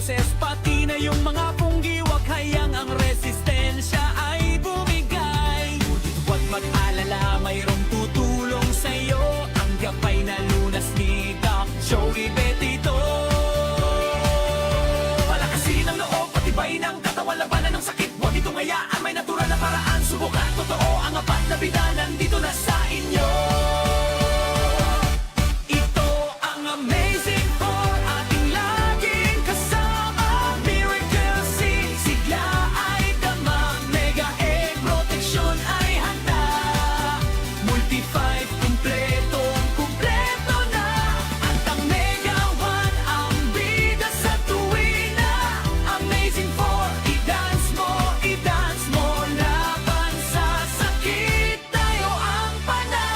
boses, pati na yung mga punggi. Wag hayang ang resistensya ay bumigay. Huwag mag-alala, mayroong tutulong sa'yo. Ang gabay na lunas ni Doc Joey Betito. Palakasin ang loob, patibay ng katawan, labanan ng sakit. Huwag itong hayaan, may natural na paraan. Subukan, totoo ang apat na bida, nandito na sa inyo. Ito ang Amazing 4, ating laging kasama. Miracle Seed, sigla ay dama. Mega Egg Protection ay handa. Multi-5, kumpleto na. At ang Mega 1, ang bida sa tuwina. Amazing 4, i-dance mo laban sa sakit. Tayo ang panalo.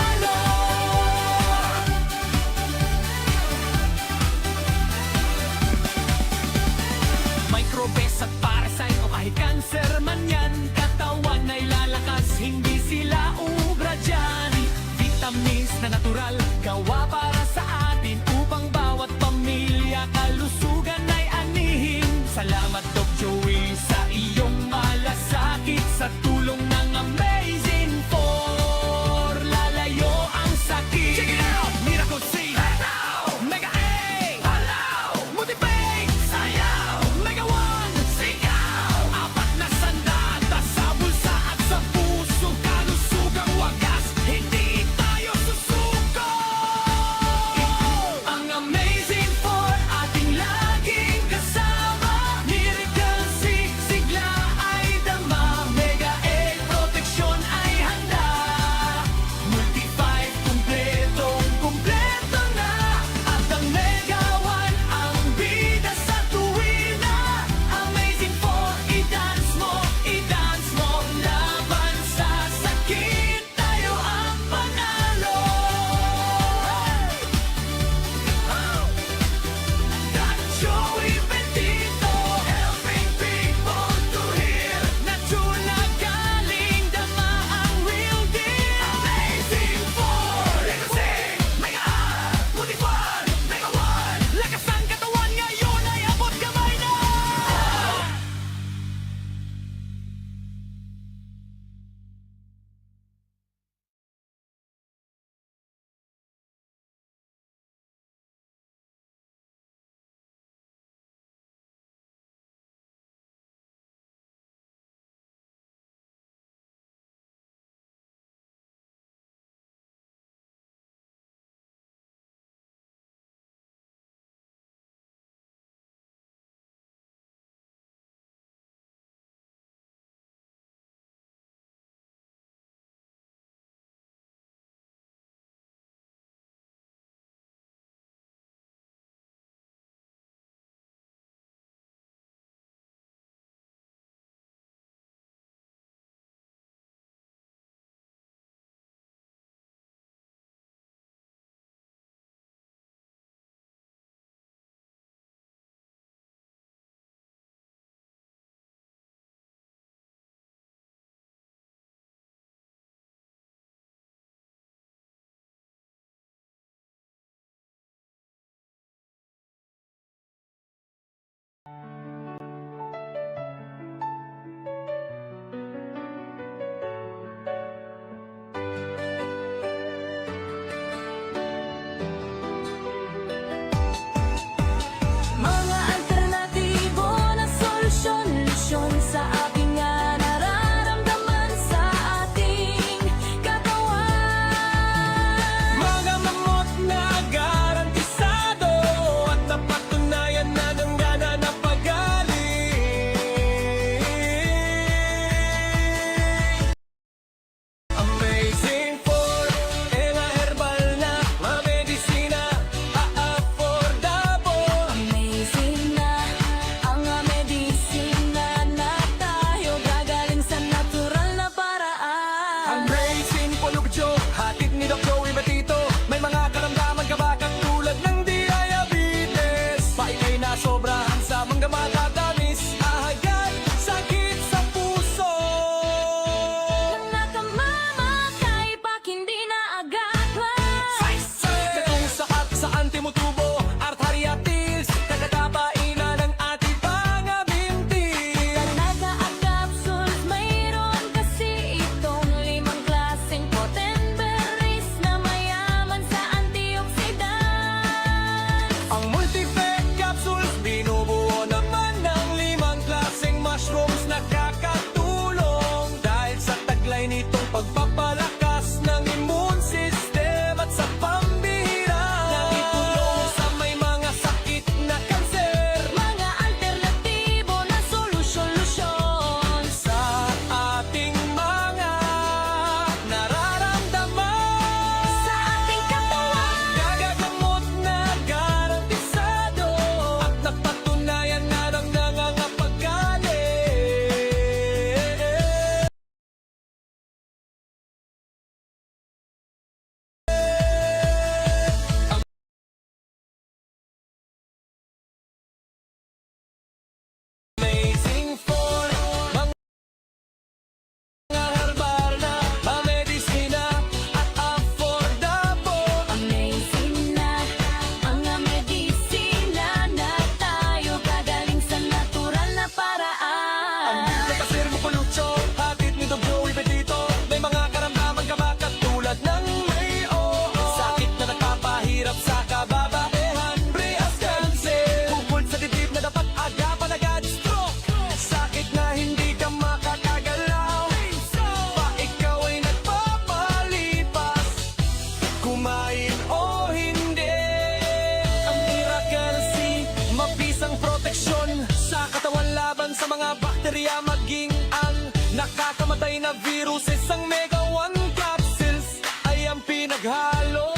mga bakterya maging ang nakakamatay na viruses. Ang Mega One Capsules ay ang pinaghalo.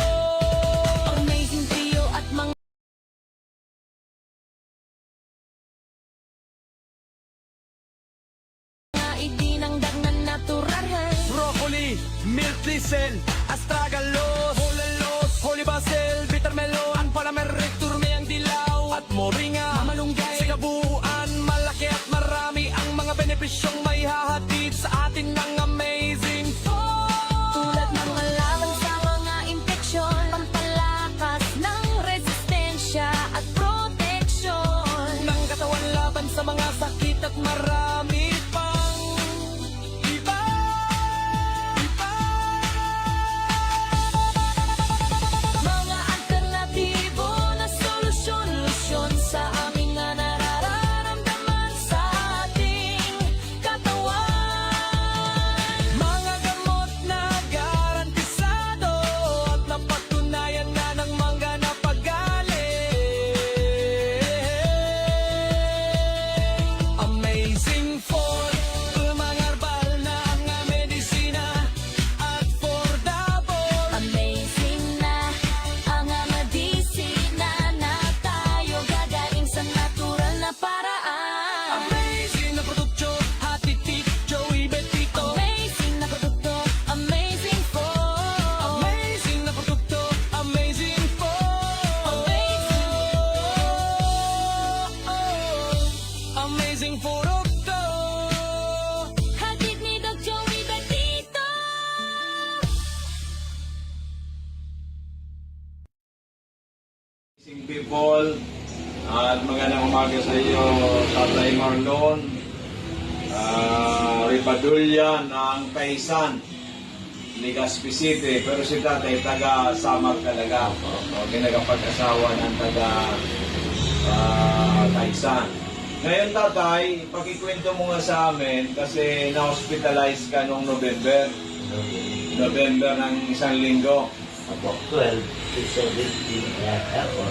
Amazing Trio at mga idinangdag na natural. Broccoli, milk thistle, astragalus, hulalos, holy basil, bitter melon, palamerictus, turmeyang dilaw, at moringa, malunggay. Sa kabuuan, malaki at marami ang mga benepisyong may hahatid sa atin ng Amazing Food. Tulad ng halaman sa mga infeksyon, pampalakas ng resistensya at proteksyon Ng katawan laban sa mga sakit at marami pang iba. Mga alternatibo na solusyon sa aming nga nararamdaman sa ating katawan. Mga gamot na garantisado at napatunayan na ng mga napagaling. Amazing Food, mga herbal na ang medisina at affordable. Amazing na ang medisina na tayo gagaling sa natural na paraan. Amazing na produkto, hatitik, Joey Betito. Amazing na produkto, amazing food. Amazing na produkto, amazing food. Amazing produkto. Hatid ni Doc Joey Betito. Amazing people, at magandang umaga sa iyo, Tatay Marlon, Ripadulya ng Paisan, Legazpi City, pero si Tatay taga Samar talaga, ginagapag-asawa ng taga Paisan. Ngayon Tatay, pakikwento mo nga sa amin kasi na-hospitalize ka noong November ng isang linggo. About 12 to 17 yata or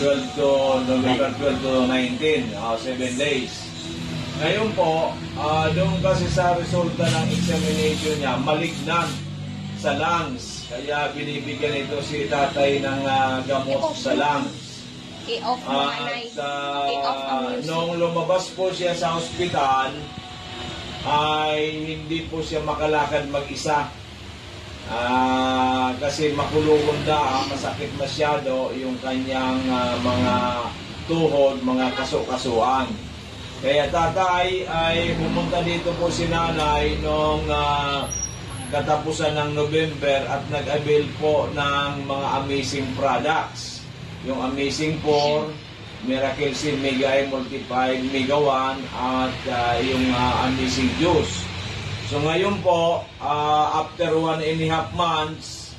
12 to November 12 to 19, 7 days. Ngayon po, doon kasi sa resulta ng examination niya, malignan sa lungs. Kaya binibigyan ito si tatay ng gamot sa lungs. I-off mo anay. At I-off ang music. nung lumabas po siya sa ospital, ay hindi po siya makalakad mag-isa. Kasi makulungan na, masakit masyado yung kanyang mga tuhod, mga kaso-kasuan. Kaya tatay ay pumunta dito po si nanay nung katapusan ng November at nag-avail po ng mga amazing products. Yung Amazing 4, Miracle Seed Mega I Multiplied, Mega 1 at yung Amazing Juice. So ngayon po, after 1.5 months,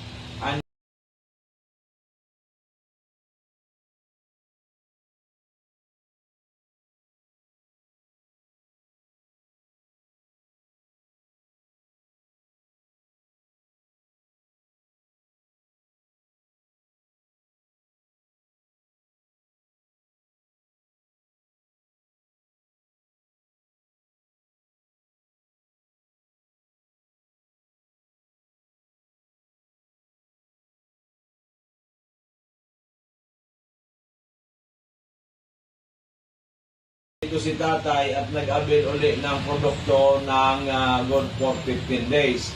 ito si tatay at nag-avail uli ng produkto ng good for 15 days.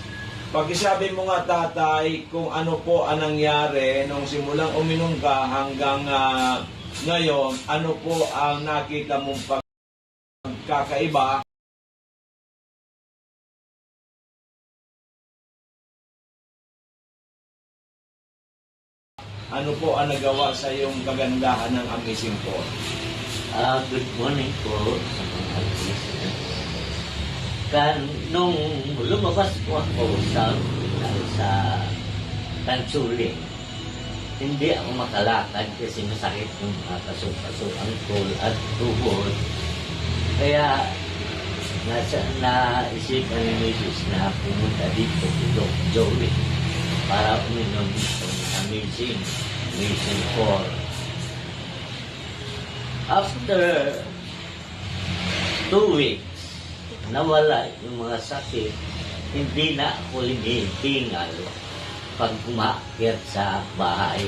Pakisabi mo nga tatay kung ano po ang nangyari nung simulang uminom ka hanggang ngayon, ano po ang nakita mong pagkakaiba? Ano po ang nagawa sa iyong kagandahan ng Amazing 4? good morning po sa mga listeners. Nung lumabas po ako sa Tansuli, hindi ako makalakad kasi masakit yung mga kaso-kaso, angkol at tuhod. Kaya naisipan ni Mrs. na pumunta dito kay Doc Joey para uminom itong Amazing 4. After 2 weeks, nawala yung mga sakit, hindi na ako hinihingal pag umakyat sa bahay.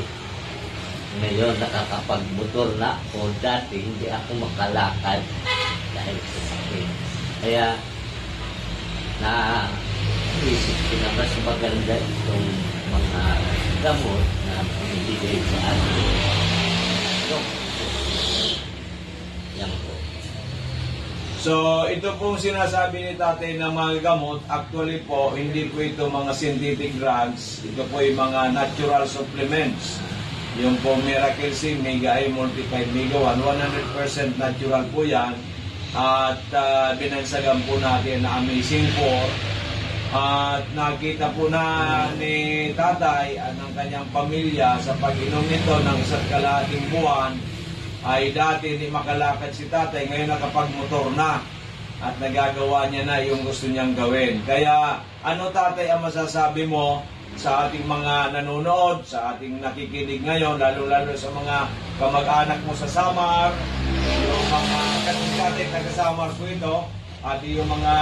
Ngayon, nakakapagmotor na ako. Dati, hindi ako makalakad dahil sa sakit. Kaya, naisip ko na mas maganda itong mga gamot na binibigay sa atin. Yan po. So, ito pong sinasabi ni tatay na mga gamot, actually po, hindi po ito mga synthetic drugs. Ito po yung mga natural supplements. Yung po Miracle C, Mega I, Multiplied Mega 1, 100% natural po yan. At binansagan po natin na Amazing 4. At nakita po na ni tatay at ng kanyang pamilya sa pag-inom nito ng 1.5 buwan, ay dati hindi makalakad si tatay, ngayon nakapagmotor na at nagagawa niya na yung gusto niyang gawin. Kaya ano tatay ang masasabi mo sa ating mga nanonood, sa ating nakikinig ngayon, lalo-lalo sa mga kamag-anak mo sa Samar, yung mga tatay taga-Samar po ito, at yung mga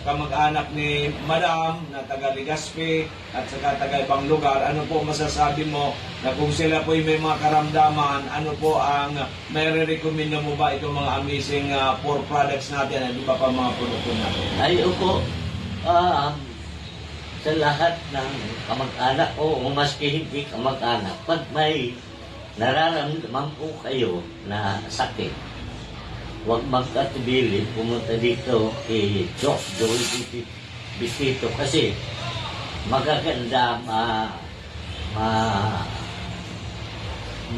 kamag-anak ni Madam na taga Legazpi at saka taga ibang lugar, ano po masasabi mo na kung sila po may mga karamdaman, ano po ang may re-recommend mo ba itong mga amazing 4 products natin at iba pa mga produkto natin? Ayaw po, sa lahat ng kamag-anak o maski hindi kamag-anak, pag may nararamdaman po kayo na sakit, huwag magkatubili, pumunta dito kay Doc Joel Bisito kasi magaganda,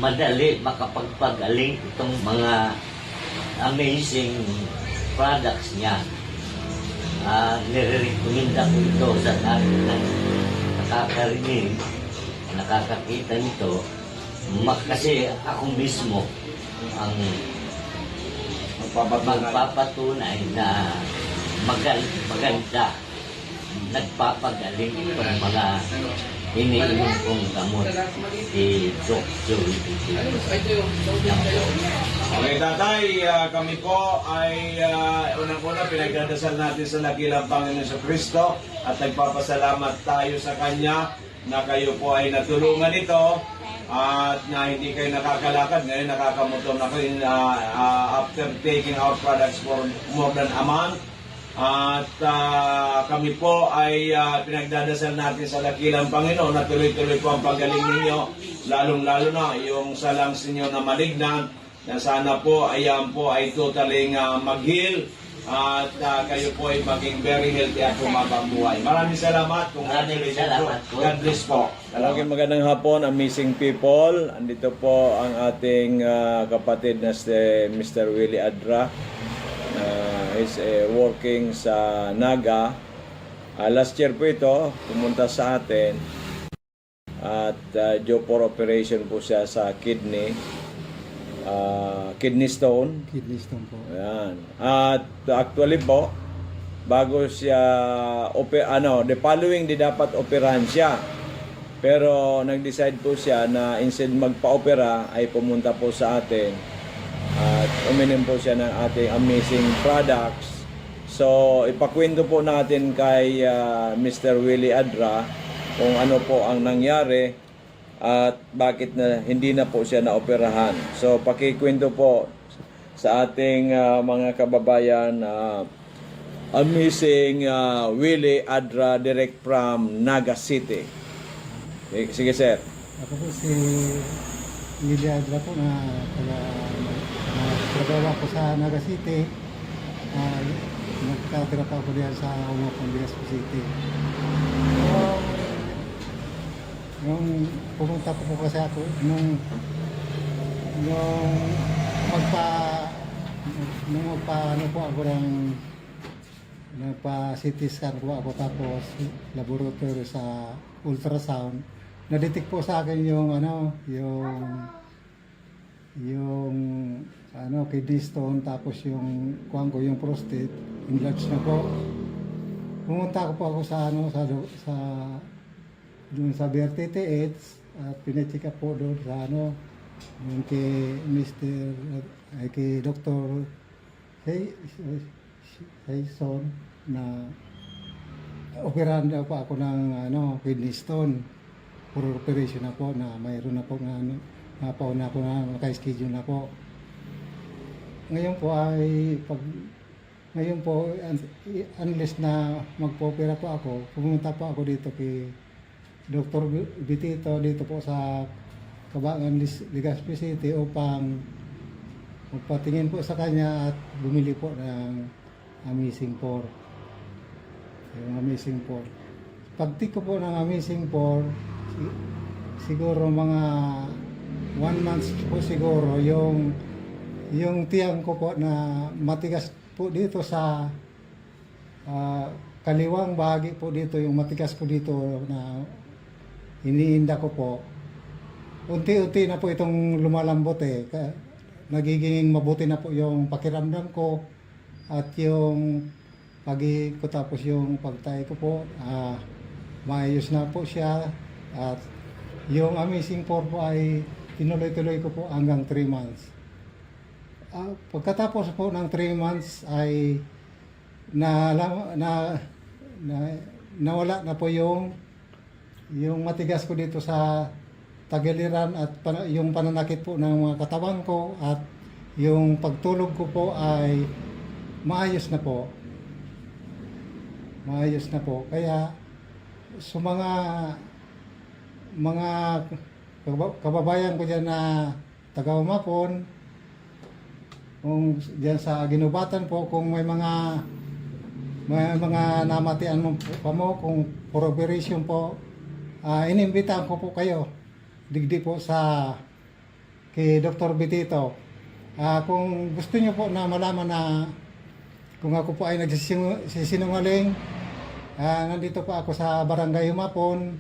madali makapagpagaling itong mga amazing products niya. Nire-recommenda ko ito sa lahat ng nakakarinig, nakakakita nito, kasi ako mismo ang magpapatunay na maganda, nagpapagaling itong mga iniinom kong gamot si Doc Joey. Okay, tatay, kami po ay unang-una pinagdadasal natin sa nakilang Panginoon sa Kristo at nagpapasalamat tayo sa Kanya na kayo po ay natulungan ito at na hindi kayo nakakalakad. Ngayon nakakamotor na kayo after taking our products for more than a month. At kami po ay pinagdadasal natin sa dakilang Panginoon na tuloy-tuloy po ang pagaling ninyo, lalong-lalo na yung sa lungs ninyo na malignant, na sana po ayan po ay totally mag-heal at kayo po ay maging very healthy at humabang buhay. Maraming salamat. Maraming salamat po. God bless po. Okay, magandang hapon, amazing people. Andito po ang ating kapatid na si Mr. Willie Adra. Is working sa Naga. Last year po ito, pumunta sa atin at due for operation po siya sa kidney stone. Kidney stone po. Ayan. At actually po, bago siya the following day dapat operahan siya. Pero nag-decide po siya na instead magpa-opera ay pumunta po sa atin at uminom po siya ng ating amazing products. So, ipakwento po natin kay Mr. Willie Adra kung ano po ang nangyari at bakit na hindi na po siya naoperahan. So, pakikwento po sa ating mga kababayan, amazing Willie Adra direct from Naga City. Sige, sir. Ako po si Willie Adra po na trabaho ko sa Naga City. Nagkatira pa ako diyan sa Umapang Legazpi City. Nung pumunta po kasi ako, nung nagpa-CT scan po ako tapos laboratory sa ultrasound. Na-detect po sa akin yung kidney stone, tapos yung yung prostate enlarged na po. Pumunta ko po ako sa doon sa BRTTH at pina-check up po doon sa yung kay Dr. kay son na operahan daw po ako ng kidney stone. Puro operation na po na mayroon na po na napauna ko na naka-schedule na po. Ngayon po unless na magpo-opera po ako, pumunta po ako dito kay Dr. Bitito dito po sa Cabangan, Legazpi City upang magpatingin po sa kanya at bumili po ng Amazing 4. Yung Amazing 4. Pagtik ko po ng Amazing 4, siguro mga 1 month po siguro yung tiyang ko po na matigas po dito sa kaliwang bahagi po dito, yung matigas ko dito na iniinda ko po. Unti-unti na po itong lumalambot nagiging mabuti na po yung pakiramdam ko at yung pagi ko tapos yung pagtay ko po maayos na po siya at yung Amazing 4 po ay tinuloy-tuloy ko po hanggang 3 months. Pagkatapos po ng 3 months ay nawala na po yung matigas ko dito sa tagiliran at yung pananakit po ng mga katawan ko at yung pagtulog ko po ay maayos na po. Maayos na po. Kaya sa mga kababayan ko dyan na taga-Umapon, kung diyan sa ginubatan po, kung may mga namatian mo pa mo, kung for operation po, inimbitahan ko po kayo digdi po sa kay Dr. Bitito. Kung gusto niyo po na malaman na kung ako po ay nagsisinungaling, nandito po ako sa Barangay Umapon,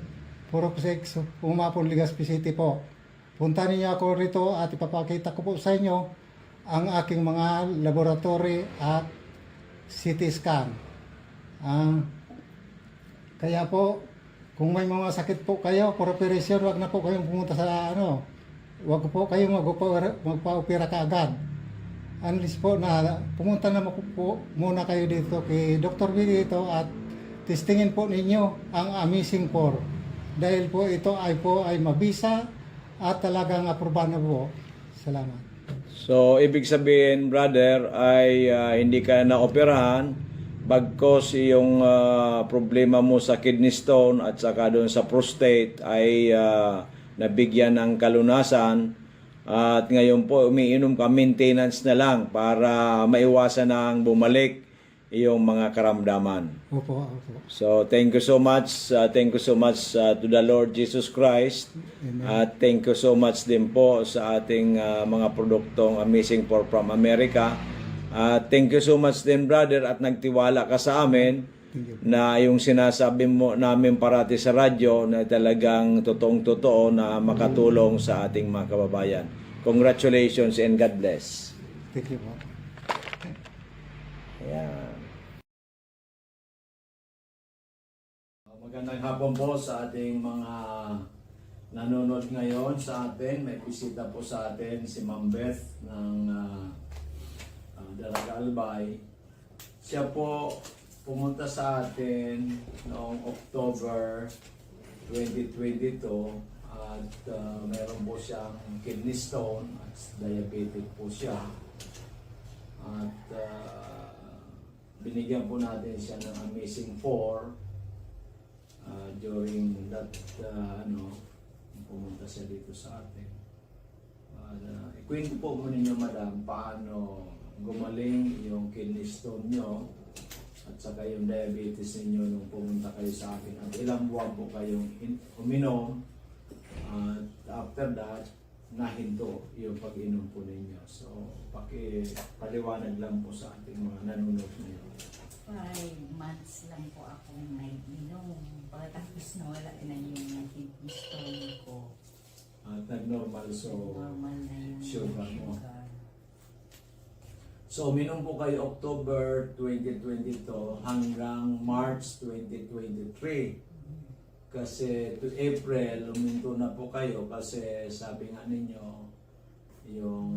Purok 6, Umapon, Legazpi City po. Punta niyo ako rito at ipapakita ko po sa inyo ang aking mga laboratory at CT scan. Kaya po, kung may mga sakit po kayo for operation, wag na po kayong pumunta sa wag po kayong magpa-opera kaagad. Unless po na pumunta na po muna kayo dito kay Dr. Bitito at testingin po ninyo ang Amazing 4. Dahil po ito ay mabisa at talagang aprobado po. Salamat. So, ibig sabihin, brother, ay hindi ka na-operahan bagkos yung problema mo sa kidney stone at saka doon sa prostate ay nabigyan ng kalunasan at ngayon po umiinom ka maintenance na lang para maiwasan ang bumalik yung mga karamdaman. Opo. So, thank you so much. Thank you so much to the Lord Jesus Christ. At thank you so much din po sa ating mga produktong Amazing 4 from America. Thank you so much din, brother, at nagtiwala ka sa amin na yung sinasabi mo namin parati sa radyo na talagang totoong-totoo na makatulong sa ating mga kababayan. Congratulations and God bless. Thank you po. Ayan. Magandang hapon po sa ating mga nanonood ngayon sa atin. May bisita po sa atin si Ma'am Beth ng Dalaga Albay. Siya po pumunta sa atin noong October 2022 at meron po siyang kidney stone at diabetic po siya. At binigyan po natin siya ng Amazing 4 during that pumunta siya dito sa atin. Ikwento po mo ninyo, madam, paano gumaling yung kidney stone nyo at saka yung diabetes ninyo nung pumunta kayo sa akin at ilang buwan po kayong uminom at after that nahinto yung pag-inom po ninyo. So paliwanag lang po sa ating mga nanonood ngayon. 5 months lang po akong nag-inom. Pagkatapos nawala na yung kidney stone ko. At nag-normal, so Normal na yung sugar mo. sugar. So uminom po kayo October 2022 hanggang March 2023. Kasi to April, uminto na po kayo kasi sabi nga ninyo yung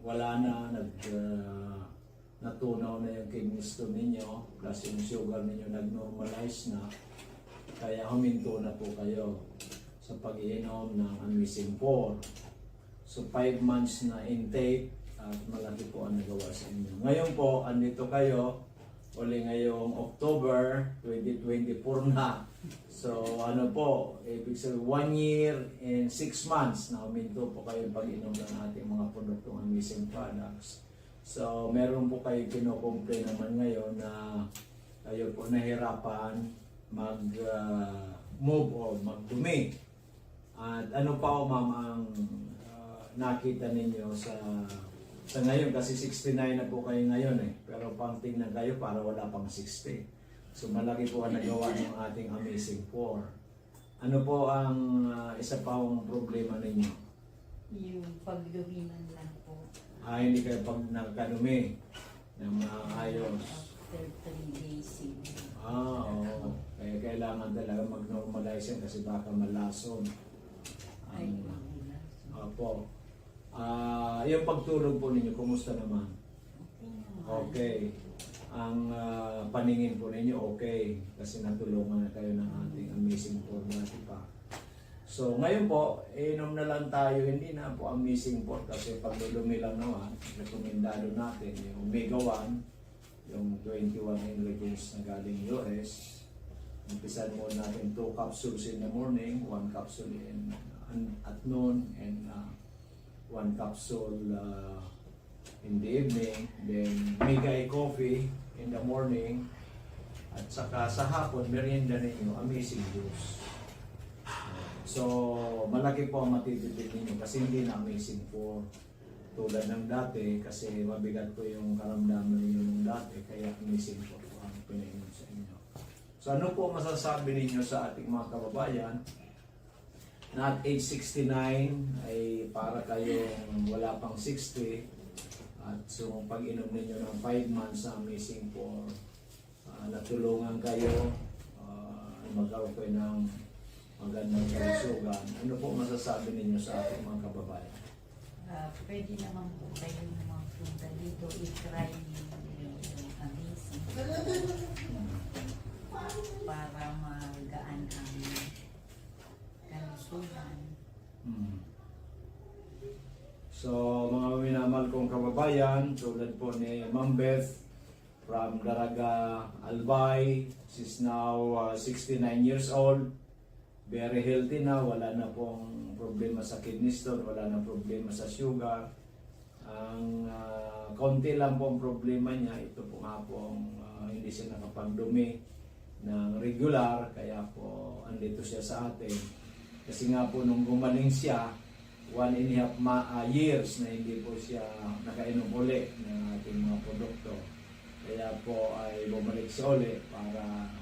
wala na kidney stone ninyo, plus yung sugar ninyo nag-normalize na, kaya huminto na po kayo sa pag-iinom ng Amising 4. So 5 months na intake at malaki po ang nagawa sa inyo. Ngayon po, andito kayo, uli ngayong October 2024 na. So ano po, ibig sabihin 1 year and 6 months na huminto po kayo pag-inom ng ating mga produktong Amising products. So meron po kayo kino-complain naman ngayon na kayo po nahirapan mag-move o magdumi. At ano pa o ma'am ang nakita ninyo sa ngayon, kasi 69 na po kayo ngayon pero pang tingnan kayo para wala pang 60. So malaki po ang nagawa ng ating Amising 4. Ano po ang isa pa ang problema ninyo? Yung pagduminan lang po. Hindi kayo pag nagkadumi ng ayos. After 3 days siguro. Oo. Kaya kailangan talaga mag-normalize yan kasi baka malason. Ay, Ang- magulas. Opo. Yung pagtulog po ninyo, kumusta naman? Okay naman. Okay. Ang paningin po ninyo, okay. Kasi natulungan na kayo ng ating Amising 4 natin pa. So, ngayon po, inom na lang tayo, hindi na po Amising 4 kasi paglulumi lang naman, rekomendado natin yung Omega 1, yung 21 ingredients na galing US. Umpisan mo natin 2 capsules in the morning, 1 capsule at noon, and 1 capsule in the evening. Then, Mega coffee in the morning. At saka sa hapon, merienda ninyo, Amising juice. So, malaki po ang matitipid ninyo kasi hindi na Amising 4 tulad ng dati kasi mabigat po yung karamdaman ninyo ng dati kaya Amising 4 po ang pinainom sa inyo. So, ano po masasabi ninyo sa ating mga kababayan na at age 69 ay para kayong wala pang 60 at so pag-inom ninyo ng 5 months sa Amising 4 natulungan kayo magkaroon kayo ng magandang kalusugan. Ano po masasabi ninyo sa ating mga kababayan? Pwede naman po kayo magpunta dito, i-try yung Amising para magaan ang kalusugan. So, mga minamahal kong kababayan, tulad po ni Ma'am Beth from Daraga, Albay. She's now 69 years old. Very healthy na, wala na pong problema sa kidney stone, wala na problema sa sugar. Ang konti lang pong problema niya, ito po nga pong hindi siya nakapagdumi ng regular, kaya po andito siya sa atin. Kasi nga po nung gumaling siya, 1.5 years na hindi po siya nakainom uli ng ating mga produkto. Kaya po ay bumalik siya uli para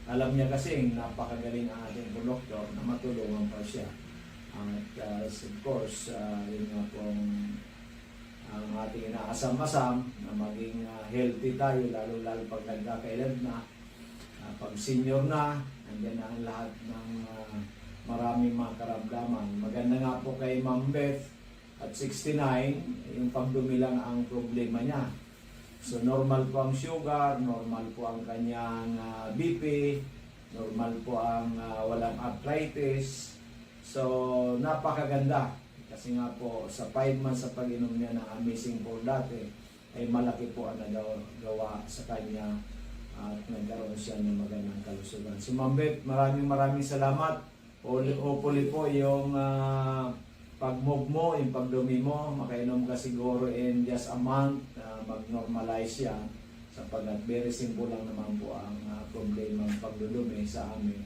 alam niya kasi napakagaling ang ating produkto na matulungan pa siya. At of course, yun nga pong ang ating inaasam-asam na maging healthy tayo lalo pag nagkakaedad na, pag senior na, nandiyan na ang lahat ng maraming mga karamdaman. Maganda nga po kay Ma'am Beth at 69, yung pagdumi lang ang problema niya. So normal po ang sugar, normal po ang kanyang BP, normal po ang walang arthritis. So napakaganda kasi nga po sa 5 months sa pag-inom niya ng Amising 4 dati ay malaki po ang nagawa sa kanya at nagkaroon siya ng magandang kalusugan. So Ma'am Beth, maraming salamat. Hopefully po yung pag-move mo, yung pagdumi mo, makainom ka siguro in just a month, mag-normalize yan sapagkat very simple lang naman po ang problema ng pagdudumi sa amin,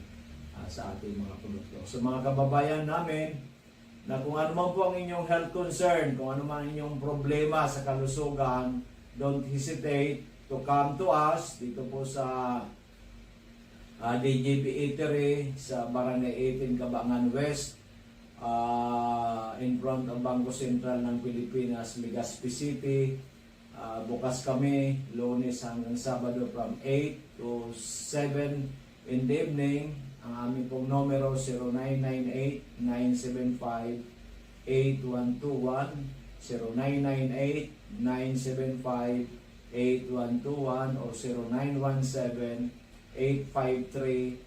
sa ating mga produkto. So mga kababayan namin, na kung ano man po ang inyong health concern, kung ano man inyong problema sa kalusugan, don't hesitate to come to us dito po sa DJP Eatery sa Barangay 18 Cabangan West, in front of Bangko Sentral ng Pilipinas, Legazpi City. Bukas kami Lunes hanggang Sabado from 8 to 7 in the evening. Ang aming pong numero 0998-975-8121, 0998-975-8121. 8121 or 0917-853-8933,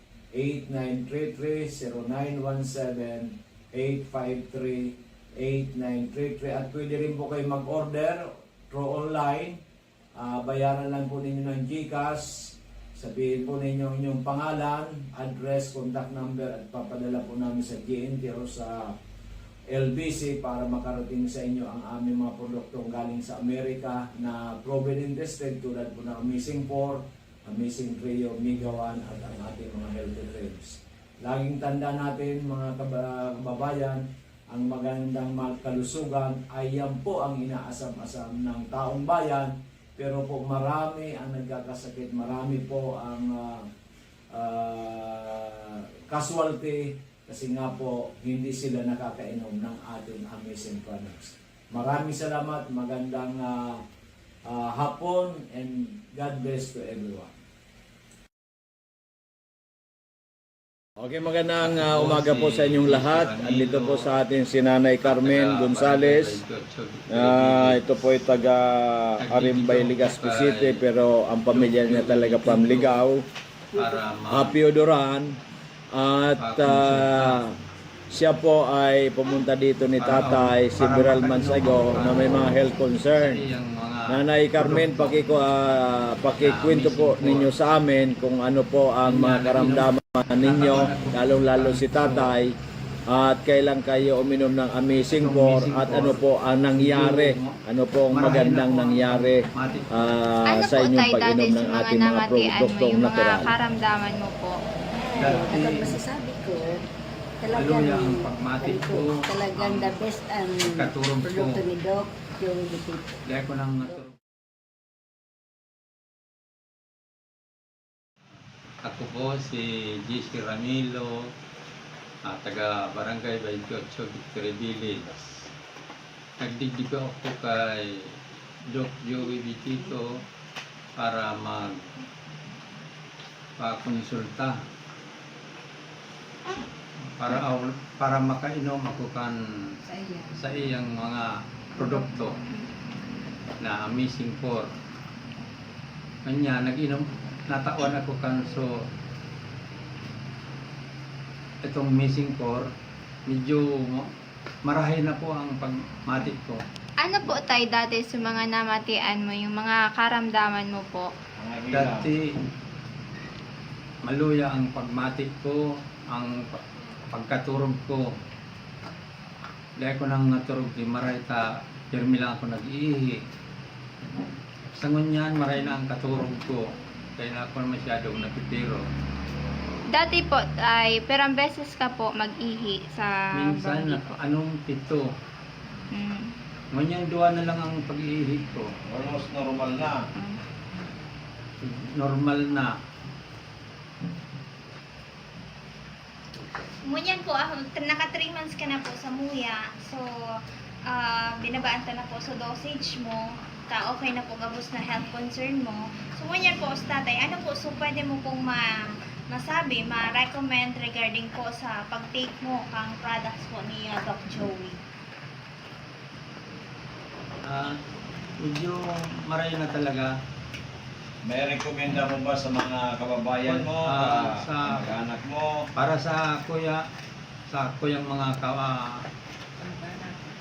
0917-853-8933. At pwede rin po kayo mag-order through online. Bayaran lang po ninyo ng GCash. Sabihin po ninyo inyong pangalan, address, contact number at papadala po namin sa GNT o sa LBC para makarating sa inyo ang aming mga produktong galing sa Amerika na proven and tested tulad po ng Amazing 4, Amazing Trio, Mega 1 at ang ating mga healthy drinks. Laging tanda natin mga kababayan, ang magandang kalusugan ay yan po ang inaasam-asam ng taong bayan. Pero po marami ang nagkakasakit, marami po ang casualty kasi nga po hindi sila nakakainom ng ating amazing products. Maraming salamat, magandang hapon and God bless to everyone. Okay, magandang umaga po sa inyong lahat. Andito po sa atin si Nanay Carmen Gonzales. Ito po ay taga Arimbay, Legazpi City, pero ang pamilya niya talaga from Ligao, Happy Odoran. At siya po ay pumunta dito ni tatay several months ago na may mga health concern. Nanay Carmen, pakikwento po ninyo sa amin kung ano po ang mga karamdaman ninyo, lalong-lalo si tatay, at kailan kayo uminom ng Amazing 4 at ano po ang nangyari, ano po ang magandang nangyari sa inyong pag-inom ng ating mga produktong natural. Mga karamdaman mo po. Ang masasabi ko, talagang ang pagmatik ko, talagang the best ang katurong ko. produkto ni Doc Joey Bitito. Dahil ko lang naturo. Ako po si GC Ramilo, taga Barangay 28, Victory Village. Nagdigdig ako kay Doc Joey Bitito para magpakonsulta. Para makainom ako sa iyang mga produkto na Amazing 4. Kanya natawan ako so itong Amazing 4 medyo marahay na po ang pagmatik ko. Ano po tayo dati sa mga namatian mo, yung mga karamdaman mo po? Dati maluya ang pagmatik ko, ang pagkaturog ko. Dahil ko nang naturog di maray pirmi lang ako nag-iihi. Sa ngunyan, maray na ang katurog ko. Kaya na ako masyadong napipiro. Dati po ay perang beses ka po mag-ihi sa Minsan, banggi po. anong 7. Ngunyan, 2 na lang ang pag-iihi ko. Almost normal na. Normal na. Ngunyan po, naka 3 months ka na po sa muya. So, binabaan ta na po sa dosage mo. Okay na po gabos na health concern mo. So, ngunyan po, tatay, ano po, so pwede mo pong masabi, ma-recommend regarding po sa pag-take mo kang products po ni Doc Joey? Medyo maray na talaga. May rekomenda mo ba sa mga kababayan mo, sa anak mo? para sa kuyang mga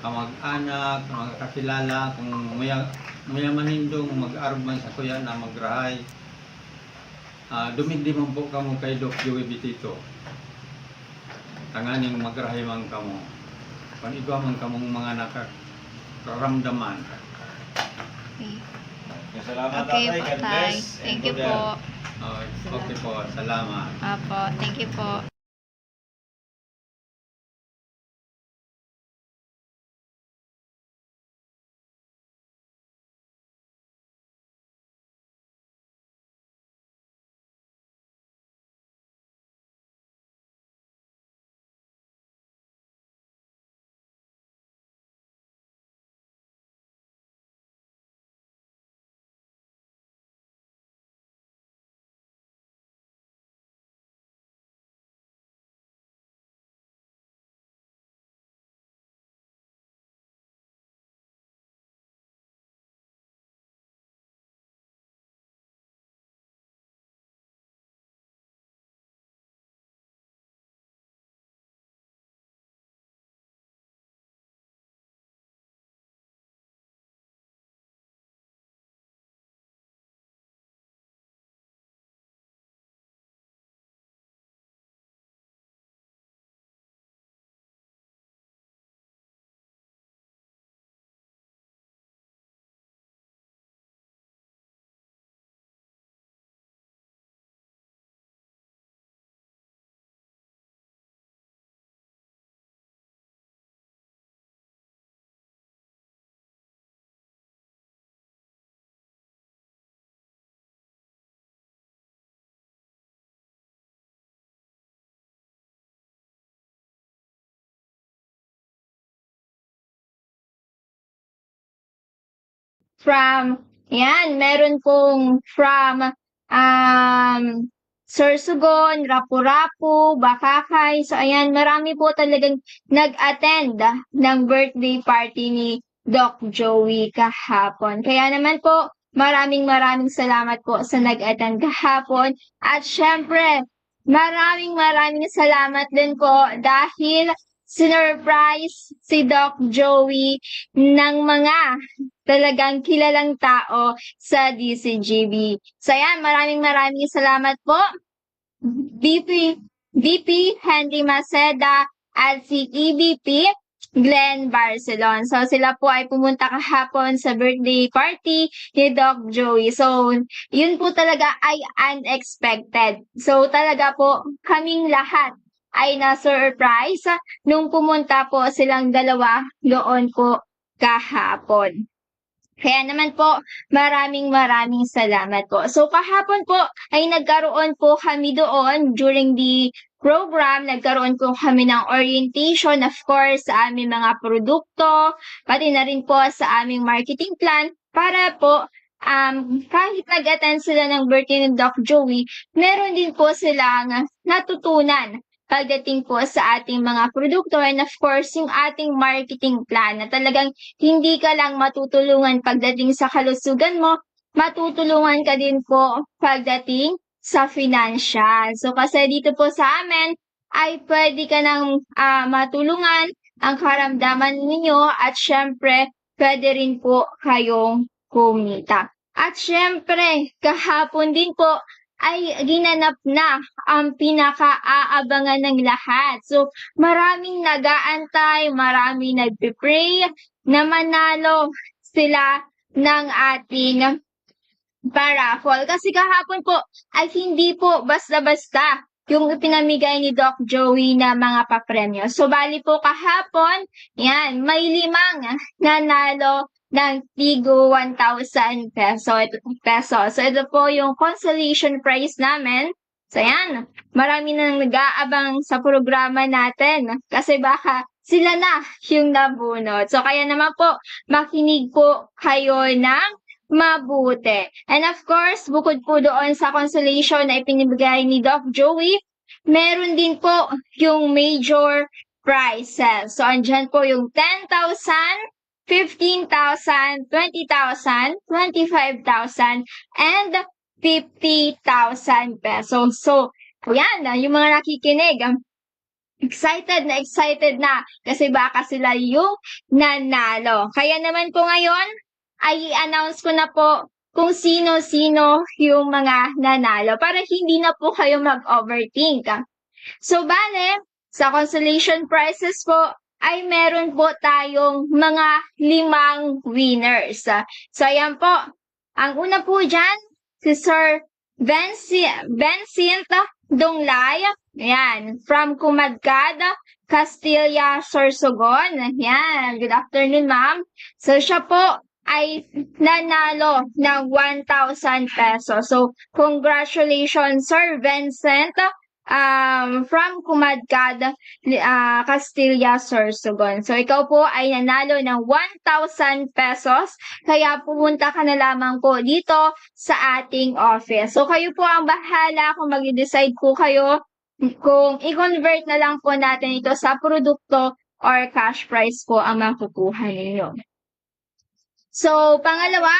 kamag-anak, mga kakilala, kung mayamanindong mag-arman sa kuya na magrahay, dumigdiman po kamo kay Doc Joey Bitito. Tanganing magrahay man kamo. Kung igwa man kamong mga nakakaramdaman. Okay. Salamat Okay tatay, po, God tay. bless. Thank and you good health. po. Okay po, salamat. Apo, thank you po. meron pong Sorsogon, Rapu-Rapu, Bakakay. So, ayan, marami po talagang nag-attend ng birthday party ni Doc Joey kahapon. Kaya naman po, maraming salamat po sa nag-attend kahapon. At syempre, maraming salamat din po dahil sinurprise si Doc Joey ng mga talagang kilalang tao sa DCGB. So yan, maraming salamat po. VP Henry Maceda at si EVP Glenn Barcelon. So sila po ay pumunta kahapon sa birthday party ni Doc Joey. So yun po talaga ay unexpected. So talaga po kaming lahat ay na-surprise nung pumunta po silang dalawa doon po kahapon. Kaya naman po, maraming salamat po. So kahapon po ay nagkaroon po kami doon during the program, nagkaroon po kami ng orientation, of course, sa aming mga produkto, pati na rin po sa aming marketing plan para po kahit nag-attend sila ng birthday ni Doc Joey, meron din po silang natutunan pagdating po sa ating mga produkto and of course yung ating marketing plan na talagang hindi ka lang matutulungan pagdating sa kalusugan mo, matutulungan ka din po pagdating sa financial. So kasi dito po sa amin ay pwede ka nang matulungan ang karamdaman ninyo at syempre pwede rin po kayong kumita. At syempre kahapon din po ay ginanap na ang pinaka-aabangan ng lahat. So, maraming nag-aantay, maraming nagpipray na manalo sila ng ating paraffle. Kasi kahapon po ay hindi po basta-basta yung ipinamigay ni Doc Joey na mga papremyo. So, bali po kahapon, yan, may 5 nanalo ng tigo 1,000 peso. So, ito po yung consolation prize namin. So, yan. Marami nang nag-aabang sa programa natin kasi baka sila na yung nabunot. So, kaya naman po, makinig po kayo ng mabuti. And of course, bukod po doon sa consolation na ipinibigay ni Doc Joey, meron din po yung major prizes. So, andyan po yung 10,000, 15,000, 20,000, 25,000, and 50,000 pesos. So, yan, yung mga nakikinig, excited na kasi baka sila yung nanalo. Kaya naman po ngayon, ay i-announce ko na po kung sino-sino yung mga nanalo para hindi na po kayo mag-overthink. So, bale, sa consolation prizes po, ay meron po tayong mga 5 winners. So, ayan po. Ang una po dyan, si Sir Vincent Donglay. Ayan, from Kumadkad, Castilla, Sorsogon. Ayan, good afternoon, ma'am. So, siya po ay nanalo ng 1,000 pesos. So, congratulations, Sir Vincent. From Kumadkad, Castilla, Sorsogon. So, ikaw po ay nanalo ng 1,000 pesos. Kaya pumunta ka na lamang po dito sa ating office. So, kayo po ang bahala kung mag-decide po kayo kung i-convert na lang po natin ito sa produkto or cash price po ang makukuha ninyo. So, pangalawa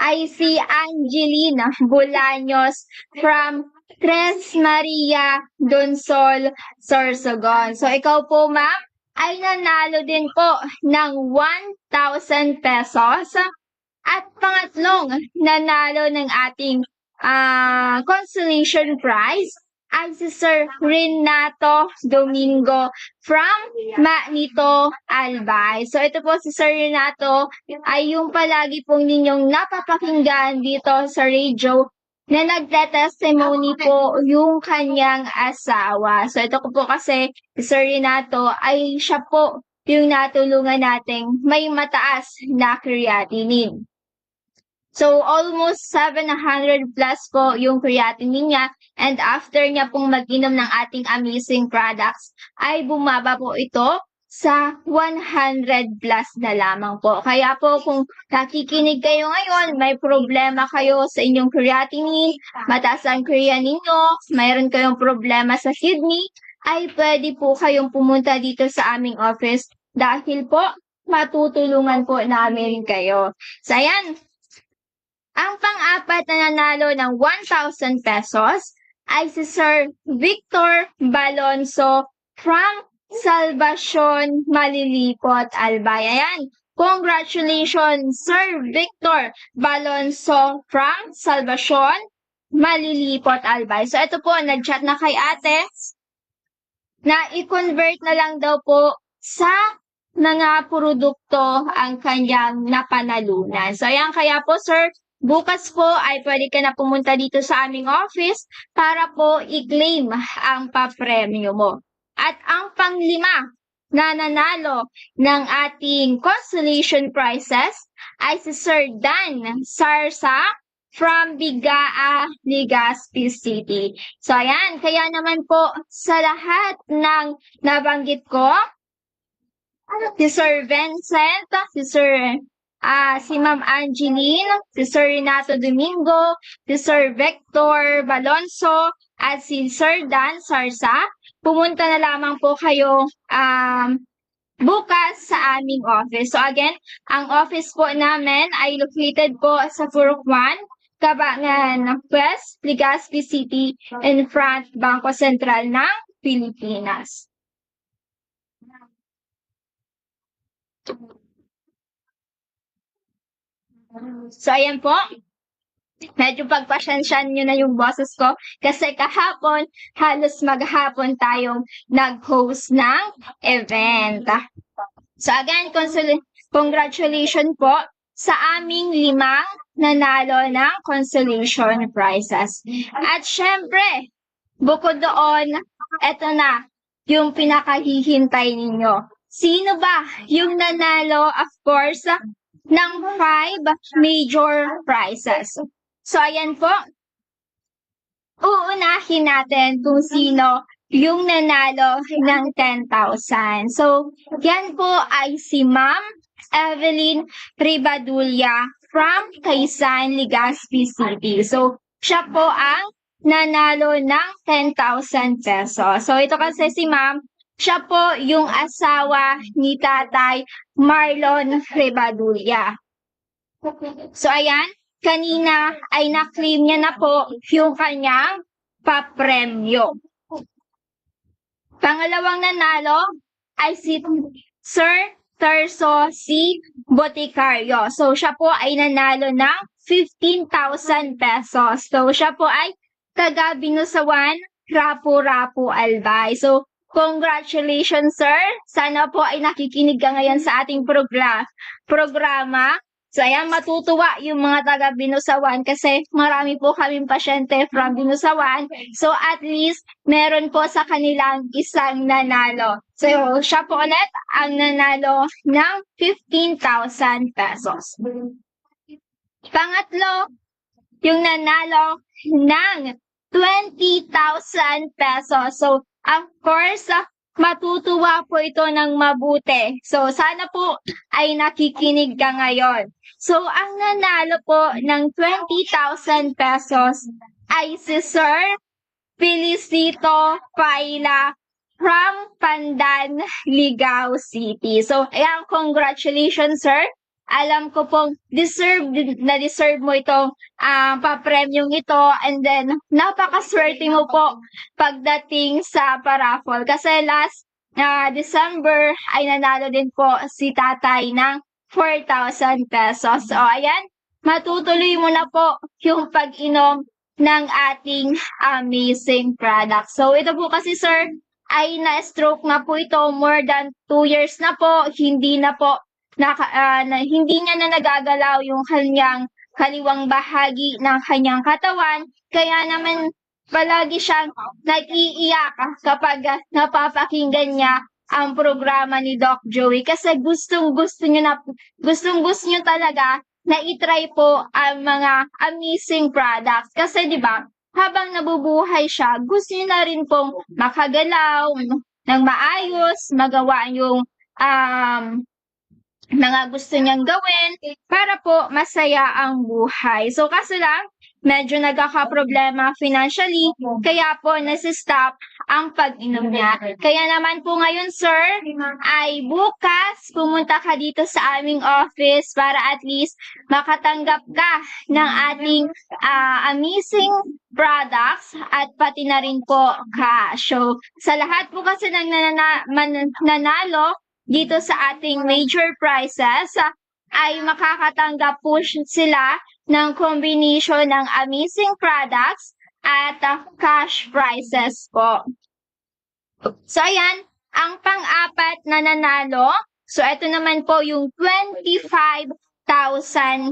ay si Angelina Bolaños from Tres Maria Donsol, Sorsogon. So, ikaw po, ma'am, ay nanalo din po ng 1,000 pesos. At pangatlong nanalo ng ating consolation prize ay si Sir Renato Domingo from Manito, Albay. So, ito po si Sir Renato ay yung palagi pong ninyong napapakinggan dito sa radio na nagte-testimony po yung kanyang asawa. So, ito ko po kasi si Sir Renato ay siya po yung natulungan nating may mataas na creatinine. So, almost 700 plus po yung creatinine niya. And after niya pong mag-inom ng ating amazing products, ay bumaba po ito sa 100 plus na lamang po. Kaya po kung nakikinig kayo ngayon, may problema kayo sa inyong creatinine, mataas ang creatinine ninyo, mayroon kayong problema sa kidney, ay pwede po kayong pumunta dito sa aming office dahil po matutulungan po namin kayo. So ayan, ang pang-apat na nanalo ng 1,000 pesos ay si Sir Victor Balonso from Salvacion Malilipot, Albay. Ayan, congratulations Sir Victor Balonso from Salvacion Malilipot, Albay. So ito po, nag-chat na kay ate na i-convert na lang daw po sa mga produkto ang kanyang napanalunan. So ayan, kaya po sir, bukas po ay pwede ka na pumunta dito sa aming office para po i-claim ang papremyo mo. At ang panglima na nanalo ng ating consolation prizes ay si Sir Dan Sarsa from Bigaa, Legazpi City. So ayan, kaya naman po sa lahat ng nabanggit ko, si Sir Vincent, si Ma'am Angeline, si Sir Renato Domingo, si Sir Victor Balonso, at si Sir Dan Sarsa, pumunta na lamang po kayo bukas sa aming office. So again, ang office po namin ay located po sa Purok 1, Cabangan West, Legazpi City, in front Bangko Sentral ng Pilipinas. So ayan po, medyo pagpasensyahan nyo na yung boses ko kasi kahapon, halos maghapon tayong nag-host ng event. So again, congratulations po sa aming 5 nanalo ng consolation prizes. At syempre, bukod doon, eto na yung pinakahihintay ninyo. Sino ba yung nanalo, of course, ng 5 major prizes? So, ayan po. Uunahin natin kung sino yung nanalo ng 10,000. So, yan po ay si Ma'am Evelyn Ribadulla from Quezon, Legazpi City. So, siya po ang nanalo ng 10,000 pesos. So, ito kasi si Ma'am, siya po yung asawa ni Tatay Marlon Ribadulla. So, ayan, kanina ay na-claim niya na po yung kanyang papremyo. Pangalawang nanalo ay si Sir Terso C. Boticario. So, siya po ay nanalo ng 15,000 pesos. So, siya po ay taga Binusawan, Rapu-Rapu, Albay. So, congratulations, sir. Sana po ay nakikinig ka ngayon sa ating programa. So, ayan, matutuwa yung mga taga Binusawan kasi marami po kaming pasyente from Binusawan. So, at least, meron po sa kanilang isang nanalo. So, siya po ulit ang nanalo ng 15,000 pesos. Pangatlo, yung nanalo ng 20,000 pesos. So, of course, matutuwa po ito ng mabuti. So, sana po ay nakikinig ka ngayon. So, ang nanalo po ng 20,000 pesos ay si Sir Felicito Paila from Pandan, Ligao City. So, ayan, congratulations, sir. Alam ko pong deserve mo itong papremyong ito, and then napakaswerte mo po pagdating sa paraffol. Kasi last December ay nanalo din po si tatay ng 4,000 pesos. So ayan, matutuloy mo na po yung pag-inom ng ating amazing product. So ito po kasi sir, ay na-stroke na po ito, more than 2 years na po, hindi niya na nagagalaw yung kanyang kaliwang bahagi ng kanyang katawan. Kaya naman palagi siyang nag-iiyak kapag napapakinggan niya ang programa ni Doc Joey kasi gustong-gusto niyo talaga na itry po ang mga amazing products. Kasi 'di ba, habang nabubuhay siya, gusto niya na rin pong makagalaw ng maayos, magawa yung mga gusto niyang gawin para po masaya ang buhay. So kaso lang, medyo nagkakaproblema financially, kaya po nasi-stop ang pag-inom niya. Kaya naman po ngayon, sir, ay bukas pumunta ka dito sa aming office para at least makatanggap ka ng ating amazing products at pati na rin po cash. So, sa lahat po kasi ng nanalo dito sa ating major prizes, ay makakatanggap po sila ng combination ng amazing products at cash prizes po. So, ayan, ang pang-apat na nanalo. So, ito naman po yung 25,000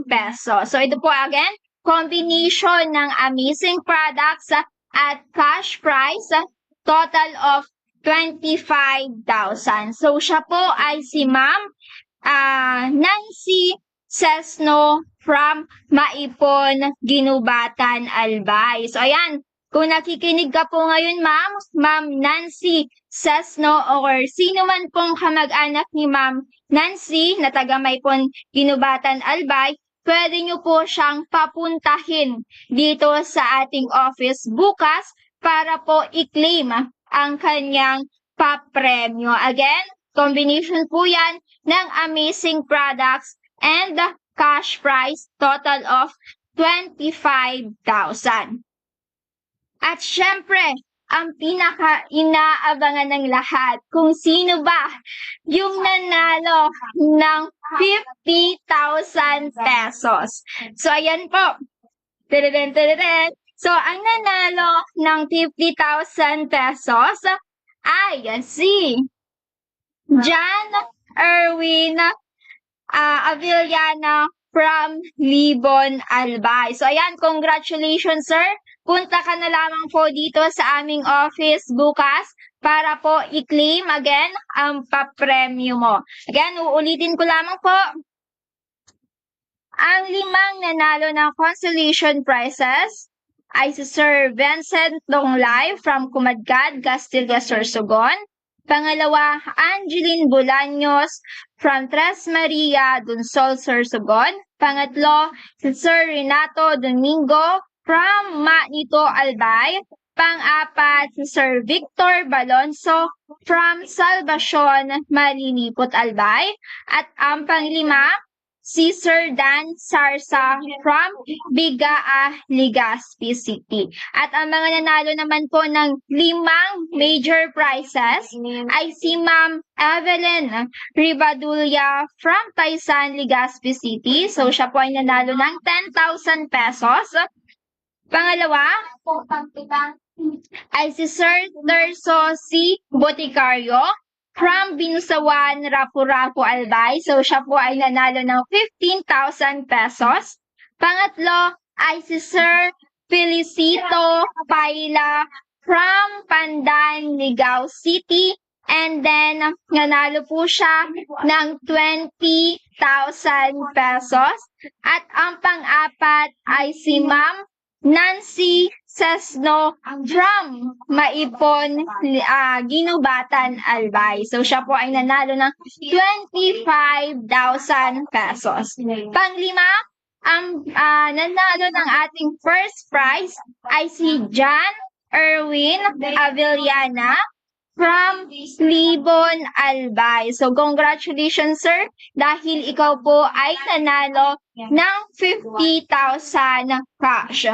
pesos. So, ito po again, combination ng amazing products at cash prize, total of 25,000. So, siya po ay si Ma'am Nancy Sesno from Maipon, Ginubatan, Albay. So, ayan, kung nakikinig ka po ngayon, Ma'am Nancy Sesno, or sino man pong kamag-anak ni Ma'am Nancy na taga Maipon, Ginubatan, Albay, pwede nyo po siyang papuntahin dito sa ating office bukas para po i-claim ang kanyang papremyo. Again, combination po yan ng amazing products and cash prize, total of 25,000. At syempre, ang pinaka-inaabangan ng lahat, kung sino ba yung nanalo ng 50,000 pesos. So, ayan po. Tadadun, tadadun. So, ang nanalo ng 50,000 pesos ay si John Erwin Avillana from Libon, Albay. So, ayan, congratulations, sir. Punta ka na lamang po dito sa aming office bukas para po i-claim again ang papremyo mo. Again, uulitin ko lamang po. Ang 5 nanalo ng consolation prizes ay si Sir Vincent Donglay from Kumadgad, Castilla, Sorsogon. Pangalawa, Angeline Bolaños from Tres Maria, Dunsol, Sorsogon. Pangatlo, si Sir Renato Domingo from Manito, Albay. Pang-apat, si Sir Victor Balonso from Salvacion, Malinipot, Albay. At ang pang-5, si Sir Dan Sarsa from Bigaa, Legazpi City. At ang mga nanalo naman po ng 5 major prizes ay si Ma'am Evelyn Ribadulla from Taysan, Legazpi City. So, siya po ay nanalo ng 10,000 pesos. Pangalawa ay si Sir Terso C. Boticario from Binusawan, Rapu-Rapu, Albay. So, siya po ay nanalo ng 15,000 pesos. Pangatlo ay si Sir Felicito Paila from Pandan, Ligao City. And then, nanalo po siya ng 20,000 pesos. At ang pang-apat ay si Ma'am Nancy Sesno from Maipon, Ginubatan, Albay. So, siya po ay nanalo ng 25,000 pesos. Pang-5, ang nanalo ng ating first prize ay si John Erwin Avillana from Libon, Albay. So, congratulations, sir, dahil ikaw po ay nanalo ng 50,000 cash.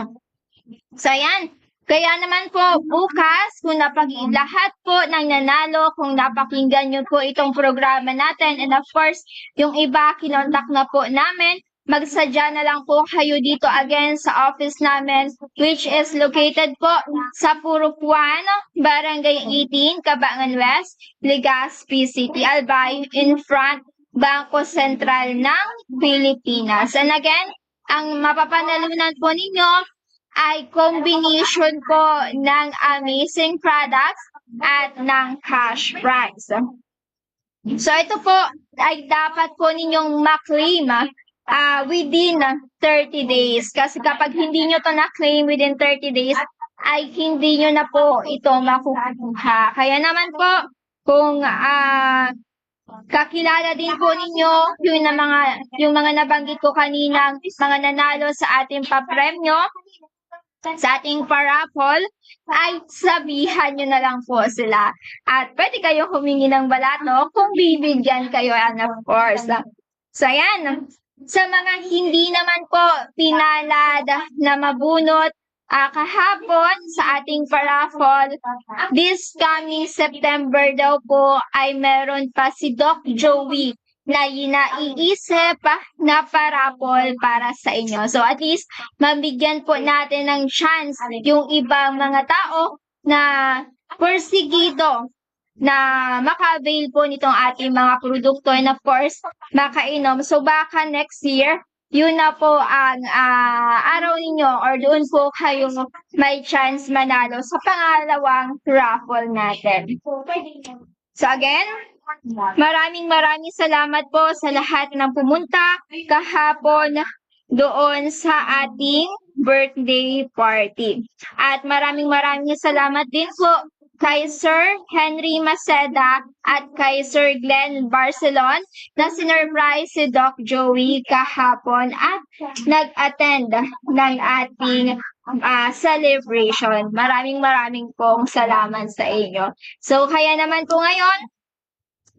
So, ayan. Kaya naman po, bukas, kung lahat po ng nanalo, kung napakinggan nyo po itong programa natin, and of course, yung iba, kinontak na po namin, magsadya na lang po kayo dito again sa office namin, which is located po sa Purok 1, Barangay 18, Cabangan West, Legazpi City, Albay, in front, Bangko Sentral ng Pilipinas. And again, ang mapapanalunan po ninyo ay combination po ng amazing products at ng cash prize. So, ito po ay dapat po ninyong ma-claim within 30 days. Kasi kapag hindi nyo to na-claim within 30 days, ay hindi nyo na po ito makukuha. Kaya naman po, kung kakilala din po ninyo yung mga nabanggit ko kaninang mga nanalo sa ating papremyo, sa ating paraffle, ay sabihan nyo na lang po sila. At pwede kayo humingi ng balato kung bibigyan kayo, and of course. So, ayan. Sa mga hindi naman po pinalad na mabunot kahapon sa ating paraffle, this coming September daw po ay meron pa si Doc Joey na naiisip na paraffle para sa inyo. So at least mabigyan po natin ng chance yung ibang mga tao na persigido na maka-avail po nitong ating mga produkto and of course makainom. So baka next year, yun na po ang araw ninyo or doon po kayo may chance manalo sa pangalawang raffle natin. So again, maraming salamat po sa lahat ng pumunta kahapon doon sa ating birthday party. At maraming salamat din po kay Sir Henry Maceda at kay Sir Glenn Barcelon na sinurprise si Doc Joey kahapon at nag-attend ng ating celebration. Maraming pong salamat sa inyo. So kaya naman po ngayon,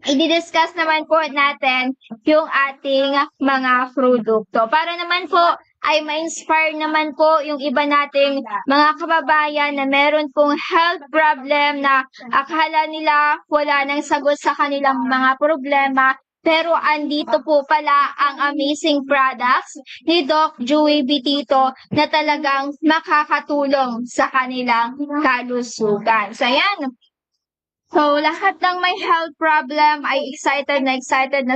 i-discuss naman po natin yung ating mga produkto. Para naman po ay ma-inspire naman po yung iba nating mga kababayan na meron pong health problem na akala nila wala nang sagot sa kanilang mga problema. Pero andito po pala ang amazing products ni Doc Joey Bitito na talagang makakatulong sa kanilang kalusugan. So ayan. So, lahat ng may health problem ay excited na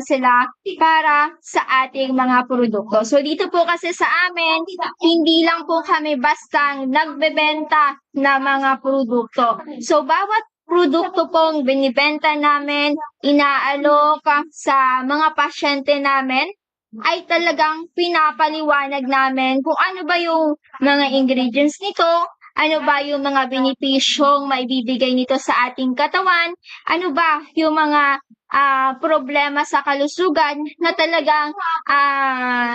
sila para sa ating mga produkto. So, dito po kasi sa amin, hindi lang po kami bastang nagbebenta na mga produkto. So, bawat produkto pong binibenta namin, inaalok sa mga pasyente namin, ay talagang pinapaliwanag namin kung ano ba yung mga ingredients nito, ano ba yung mga benepisyong maibibigay nito sa ating katawan, ano ba yung mga problema sa kalusugan na talagang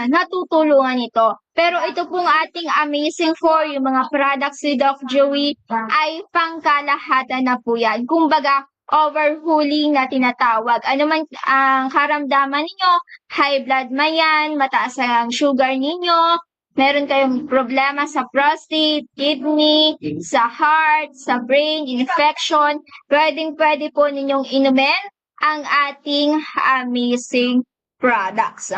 natutulungan ito. Pero ito pong ating Amazing 4, yung mga products ni Doc Joey, ay pangkalahatan na po yan. Kumbaga, overhauling na tinatawag. Ano man ang karamdaman ninyo, high blood man yan, mataas ang sugar ninyo, meron kayong problema sa prostate, kidney, sa heart, sa brain, infection, pwede po ninyong inumin ang ating amazing products.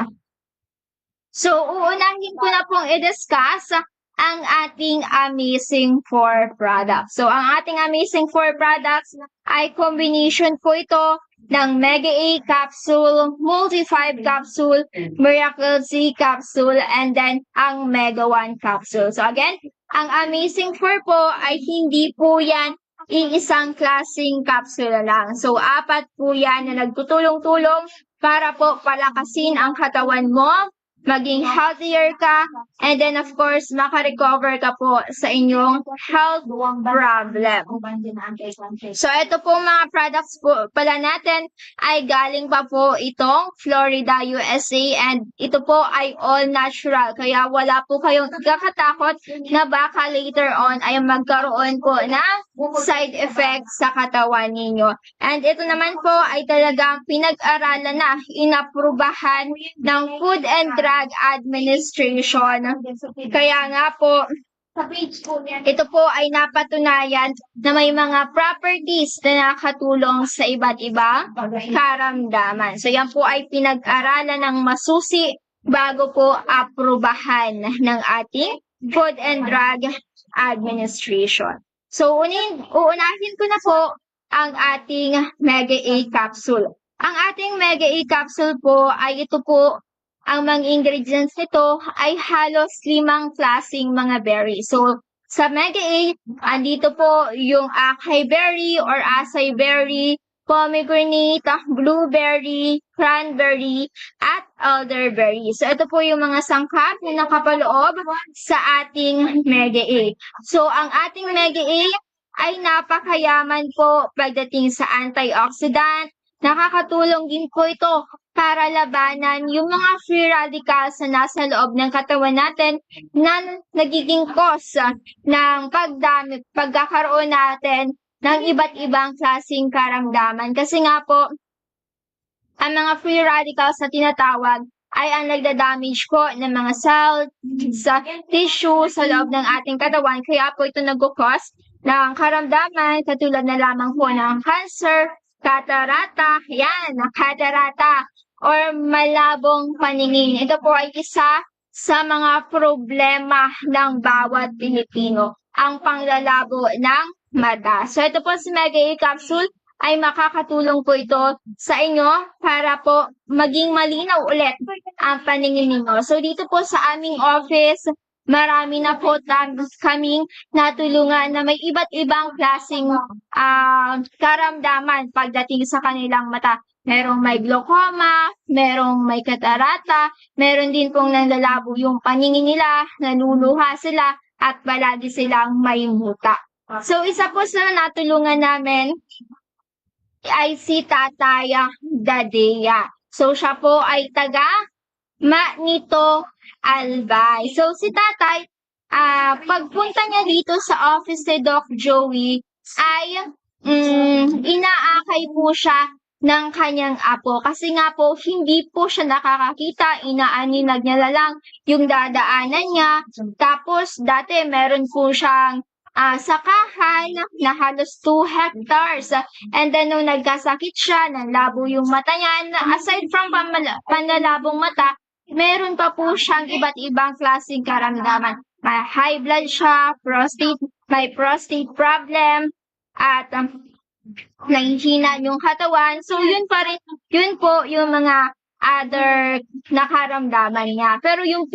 So, uunahin ko na pong i-discuss ang ating Amazing 4 products. So, ang ating Amazing 4 products ay combination po ito ng Mega A capsule, Multi 5 capsule, Miracle C capsule, and then ang Mega 1 capsule. So again, ang Amazing 4 po ay hindi po yan iisang klaseng capsule lang. So 4 po yan na nagtutulong-tulong para po palakasin ang katawan mo, maging healthier ka, and then of course, makarecover ka po sa inyong health problem. So, ito po mga products po pala natin ay galing pa po itong Florida, USA, and ito po ay all natural. Kaya wala po kayong kakatakot na baka later on ay magkaroon po ng side effects sa katawan ninyo. And ito naman po ay talagang pinag-aralan na, inaprubahan ng Food and Drug Administration. Kaya nga po, ito po ay napatunayan na may mga properties na nakatulong sa iba't ibang karamdaman. So yan po ay pinag-aralan ng masusi bago po aprubahan ng ating Food and Drug Administration. So uunahin ko na po ang ating Mega A capsule. Ang ating Mega A capsule po ay ito po, ang mga ingredients nito ay halos 5 klaseng mga berry. So, sa Mega A, andito po yung acai berry or acai berry, pomegranate, blueberry, cranberry, at elderberry. So, ito po yung mga sangkap na nakapaloob sa ating Mega A. So, ang ating Mega A ay napakayaman po pagdating sa antioxidant, nakakatulong din po ito para labanan yung mga free radicals na nasa loob ng katawan natin na nagiging cause ng pagkakaroon natin ng iba't ibang klaseng karamdaman. Kasi nga po, ang mga free radicals na tinatawag ay ang nagda-damage po ng mga cells sa tissue sa loob ng ating katawan. Kaya po ito nag-cause ng karamdaman katulad na lamang po ng cancer, katarata, or malabong paningin. Ito po ay isa sa mga problema ng bawat Pilipino, ang panglalabo ng mata. So ito po si Mega A Capsule ay makakatulong po ito sa inyo para po maging malinaw ulit ang paningin ninyo. So dito po sa aming office, marami na po kaming natulungan na may iba't ibang klaseng karamdaman pagdating sa kanilang mata. Merong may glaucoma, merong may katarata, meron din pong nanlalabo yung paningin nila, naluluha sila, at palagi silang may muta. So isa po sa natulungan namin ay si Tatay Dadea. So siya po ay taga Manito Albay. So si Tatay, pagpunta niya dito sa office ni Doc Joey ay inaakay po siya ng kanyang apo. Kasi nga po, hindi po siya nakakakita, inaaninag niya lang yung dadaanan niya. Tapos dati meron po siyang sakahan na halos 2 hectares. And then, nung nagkasakit siya, nanlabo yung mata niya. Aside from panlalabong mata, meron pa po siyang iba't ibang klaseng karamdaman. May high blood siya, may prostate problem, at nanghihina yung katawan. So, yun po yung mga other nakaramdaman niya. Pero yung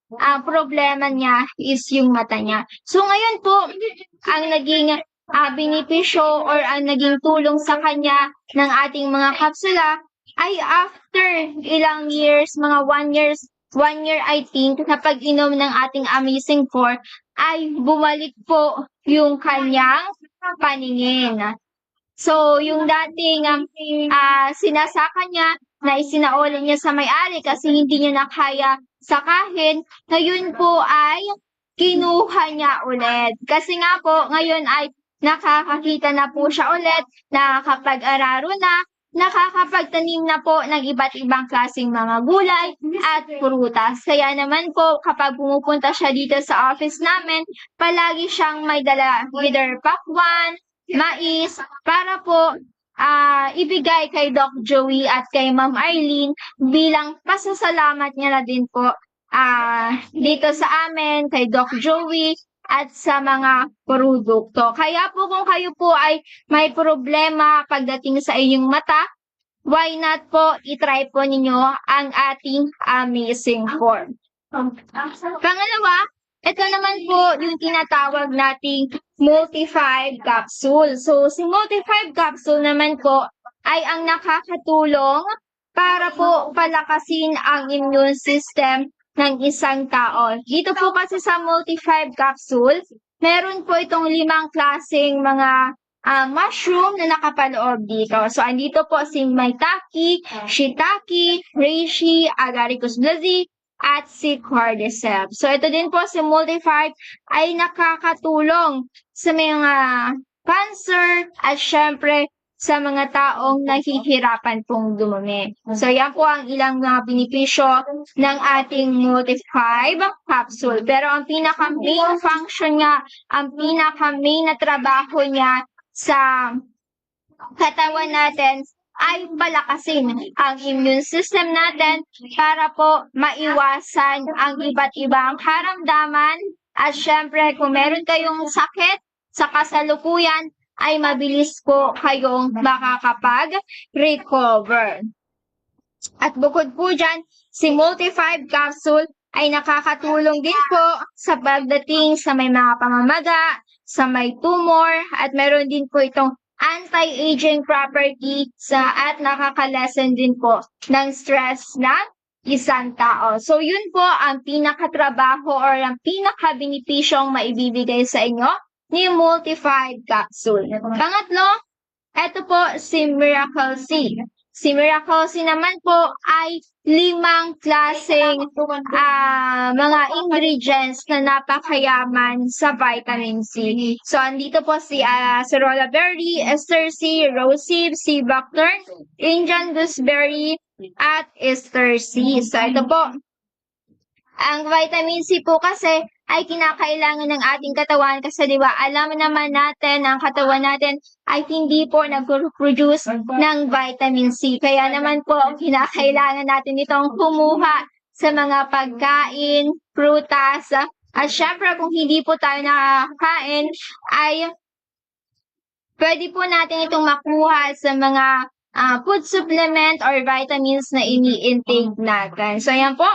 ang problema niya is yung mata niya. So ngayon po, ang naging benepisyo or ang naging tulong sa kanya ng ating mga kapsula ay after ilang years, mga 1 year I think, na pag-inom ng ating Amazing 4, ay bumalik po yung kanyang paningin. So, yung dating sinasaka niya, na isinauli niya sa may-ari kasi hindi niya na kaya sakahin, ngayon po ay kinuha niya ulit. Kasi nga po, ngayon ay nakakakita na po siya ulit, nakakapag-araro na, nakakapagtanim na po ng iba't ibang klaseng mga gulay at prutas. Kaya naman po, kapag pumupunta siya dito sa office namin, palagi siyang may dala either pakwan, mais, para po ibigay kay Doc Joey at kay Ma'am Arlene bilang pasasalamat niya na din po dito sa amin, kay Doc Joey at sa mga produkto. Kaya po kung kayo po ay may problema pagdating sa inyong mata, why not po itry po ninyo ang ating Amazing 4. Pangalawa, ito naman po yung tinatawag nating Multi-5 Capsule. So, si Multi-5 Capsule naman po ay ang nakakatulong para po palakasin ang immune system ng isang tao. Dito po kasi sa Multi-5 Capsule, meron po itong 5 klaseng mga mushroom na nakapaloob dito. So, andito po si Maitake, Shiitake, Reishi, Agaricus blazei, at si Cordyceps. So, ito din po si Multi-5 ay nakakatulong sa mga cancer at syempre sa mga taong nahihirapan pong dumumi. So, yan po ang ilang mga benepisyo ng ating Multi-5 Capsule. Pero ang pinaka-main function niya, ang pinaka-main na trabaho niya sa katawan natin ay palakasin ang immune system natin para po maiwasan ang iba't ibang karamdaman at syempre kung meron kayong sakit sa kasalukuyan ay mabilis po kayong makakapag-recover. At bukod po dyan, si Multi-5 Capsule ay nakakatulong din po sa pagdating sa may mga pamamaga, sa may tumor, at meron din po itong anti-aging property at nakaka-lessen din po ng stress ng isang tao. So, yun po ang pinakatrabaho or ang pinaka-benepisyong maibibigay sa inyo ni Multi-5 Capsule. Pangatlo, Ito po si Miracle C. Si Miracle C naman po ay 5 klaseng mga ingredients na napakayaman sa vitamin C. So, andito po si Acerola berry, ester C, rosehip, sea buckthorn, Indian gooseberry, at ester C. So, ito po, ang vitamin C po kasi ay kinakailangan ng ating katawan kasi 'di ba alam naman natin ang katawan natin ay hindi po nag-produce ng vitamin C. Kaya naman po kinakailangan natin itong kumuha sa mga pagkain, prutas, at syempre kung hindi po tayo nakakain ay pwede po natin itong makuha sa mga food supplement or vitamins na ini-intake natin. So ayan po.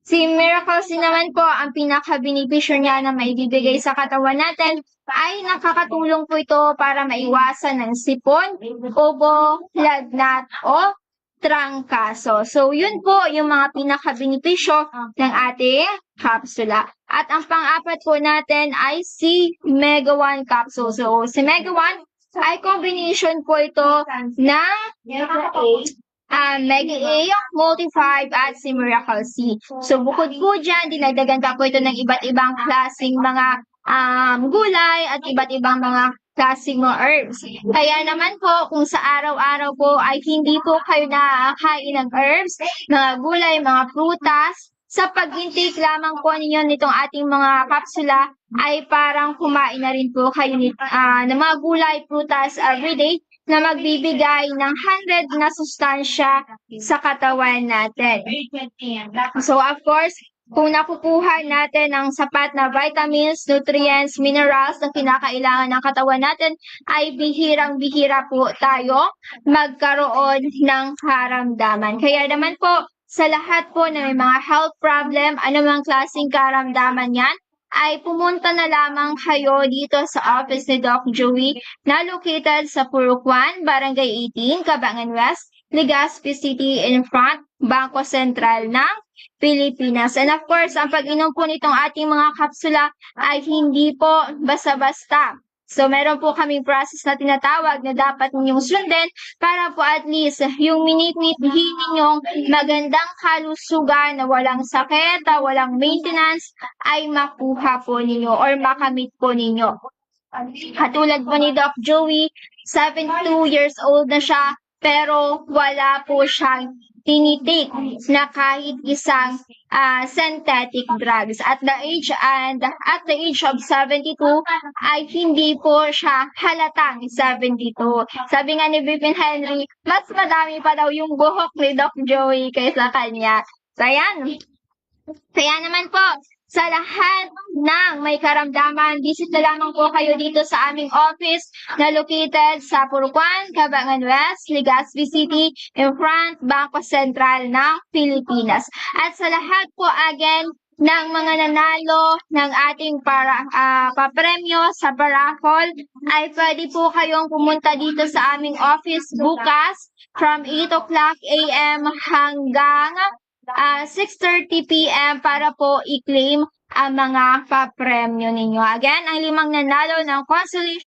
Si Miracle C naman po, ang pinaka-benepisyo niya na maibibigay sa katawan natin ay nakakatulong po ito para maiwasan ng sipon, ubo, lagnat, o trangkaso. So, yun po yung mga pinaka-benepisyo ng ating kapsula. At ang pang-apat po natin ay si Mega One Capsule. So, si Mega One ay combination po ito ng Mega A, Multi-5, at si Miracle C. So, bukod po dyan, dinagdagan pa po ito ng iba't ibang klaseng mga gulay at iba't ibang mga klaseng mga herbs. Kaya naman po, kung sa araw-araw po ay hindi po kayo nakakain ng herbs, mga gulay, mga prutas, sa pag-intake lamang po ninyo nitong ating mga kapsula, ay parang kumain na rin po kayo ng mga gulay, prutas everyday, na magbibigay ng 100 na sustansya sa katawan natin. So, of course, kung nakukuha natin ang sapat na vitamins, nutrients, minerals na kinakailangan ng katawan natin, ay bihirang-bihira po tayo magkaroon ng karamdaman. Kaya naman po, sa lahat po na may mga health problem, anumang klaseng karamdaman yan, ay pumunta na lamang kayo dito sa office ni Doc Joey na located sa Purok 1, Barangay 18, Cabangan West, Legazpi City in front, Bangko Sentral ng Pilipinas. And of course, ang pag-inom po nitong ating mga kapsula ay hindi po basta-basta. So, meron po kaming process na tinatawag na dapat ninyong sundin para po at least yung minit-mithin ninyong magandang kalusugan na walang sakit, walang maintenance, ay makuha po ninyo or makamit po ninyo. Katulad po ni Doc Joey, 72 years old na siya, pero wala po siyang tinitik na kahit isang synthetic drugs. At the age of 72 ay hindi po siya halatang 72. Sabi nga ni Bibi Henry, mas madami pa daw yung buhok ni Doc Joey kaysa kanya. So, ayan. Kaya naman po, sa lahat ng may karamdaman, visit na lamang po kayo dito sa aming office na located sa Purukuan, Cabangan West, Legazpi City, in front, Bangko Sentral ng Pilipinas. At sa lahat po again ng mga nanalo ng ating papremyo sa paraffol, ay pwede po kayong pumunta dito sa aming office bukas from 8 o'clock a.m. hanggang 6:30 p.m. para po i-claim ang mga papremyo ninyo. Again, ang 5 nanalo ng consolation